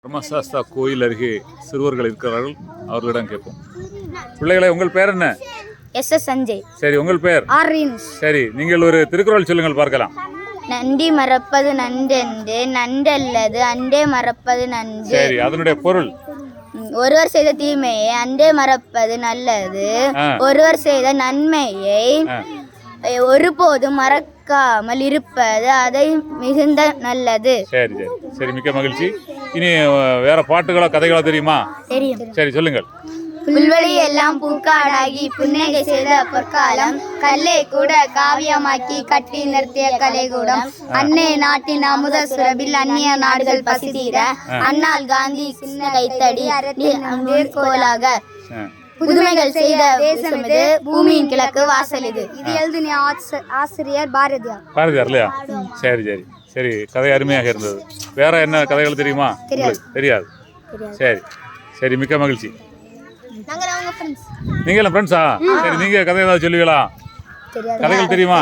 தர்மசாஸ்தா கோயில் அருகே சிறுவர்கள் இருக்கிறார்கள், அவர்களிடம் கேட்போம். பிள்ளைகளை, உங்கள் பேர் என்ன? எஸ் சஞ்சய். சரி, உங்கள் பேர்? ஆரின்ஸ். சரி, நீங்கள் ஒரு திருக்குறள் சொல்லுங்கள் பார்க்கலாம். நன்றி மறப்பது நன்றென்று, நன்றல்லது அன்றே மறப்பது நன்று. சரி, அதனுடைய பொருள்? ஒருவர் செய்த தீமையை அன்றே மறப்பது நல்லது, ஒருவர் செய்த நன்மையை ஒருபோதும் மறக்காமல் இருப்பது அதை மிகுந்த நல்லது. சரி சரி சரி, மிக்க மகிழ்ச்சி. இனி வேற பாட்டுகளோ கதைகளோ தெரியுமா? தெரியும். சரி, சொல்லுங்கள். புல்வெளி எல்லாம் பூக்காடாகி புன்னகை செய்த பொற்காலம், கல்லை கூட காவியமாக்கி கட்டி நிறுத்திய கலைக்கூடம், அன்னை நாட்டின் அமுத சுரபில் அந்நிய நாடுகள் பசி தீர, அண்ணால் காந்தி சின்ன கைத்தடி மேற்கோளாக புதுமைகள் செய்த தேசம் இது, பூமியின் கிழக்கு வாசல் இது. இது எழுதின ஆசிரியர் பாரதியார். பாரதியார் இல்லையா? சரி சரி சரி, கதை அருமையாக இருந்தது. வேற என்ன கதைகள் தெரியுமா? தெரியாது. சரி சரி, மிக்க மகிழ்ச்சி. நீங்களும் ஃப்ரெண்ட்ஸா? சரி, நீங்க கதை ஏதாவது சொல்லுவீங்களா? கதைகள் தெரியுமா?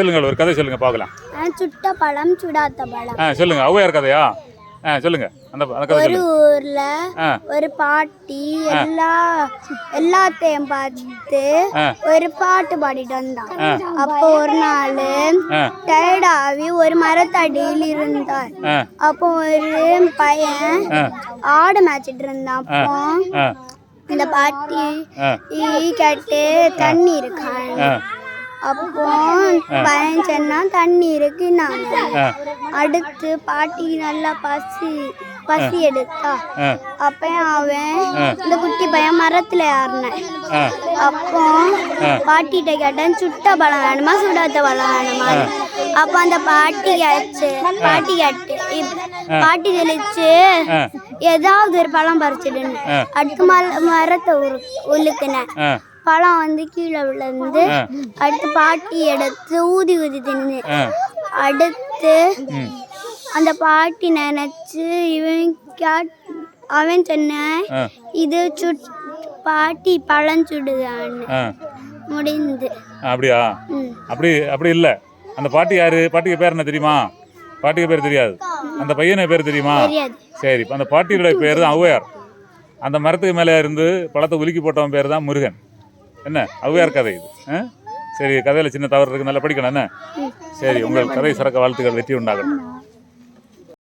சொல்லுங்கள், ஒரு கதை சொல்லுங்க பார்க்கலாம். சுட்ட பழம் சுடாத பழம். சொல்லுங்க, ஔவையார் கதையா? சொல்லுங்க, அந்த கதை. ஒரு ஊர்ல ஒரு பாட்டி எல்லாத்தையும் பார்த்து ஒரு பாட்டு பாடிட்டு வந்தான். அப்போ ஒரு நாள் டயர்டாவி ஒரு மரத்தடியில் இருந்தார். அப்போ ஒரு பையன் ஆடு மேய்ச்சிட்டு இருந்தான். அப்போ இந்த பாட்டி கேட்டு தண்ணி இருக்கான். அப்போ பையன் சொன்னா தண்ணி இருக்குன்னாங்க. அடுத்து பாட்டி நல்லா பசி எடுத்தா. அப்ப அவன் இந்த குட்டி பையன் மரத்துல ஏறினான். அப்போ பாட்டிகிட்ட கேட்டேன், சுட்ட பழம் வேணுமா சுடாத பழம் வேணுமா? அப்ப அந்த பாட்டி தெளிச்சு ஏதாவது ஒரு பழம் பறிச்சிடுன்னு. அடுத்து மரத்தை உழுக்குனேன். பழம் கீழே விழுந்து. அடுத்து பாட்டி எடுத்து ஊதி தின்னு. அடுத்து அந்த பாட்டி நினைச்சு அவன் சொன்ன, இது பாட்டி பழம் சுடுதான்னு. முடிந்து. அப்படியா? அப்படி இல்ல. அந்த பாட்டி யாரு? பாட்டிக்கு பேர் என்ன தெரியுமா? பாட்டிக்கு பேர் தெரியாது. அந்த பையனை பேர் தெரியுமா? சரி, அந்த பாட்டியோட பேர் தான் ஔவையார். அந்த மரத்துக்கு மேலே இருந்து பழத்தை உலுக்கி போட்டவன் பேர் தான் முருகன். என்ன ஔவையார் கதை இது? சரி, கதையில் சின்ன தவறு இருக்கு, நல்லா படிக்கணும் என்ன? சரி, உங்கள் கதை சிறக்க வாழ்த்துக்கள், வெற்றி உண்டாகட்டும்.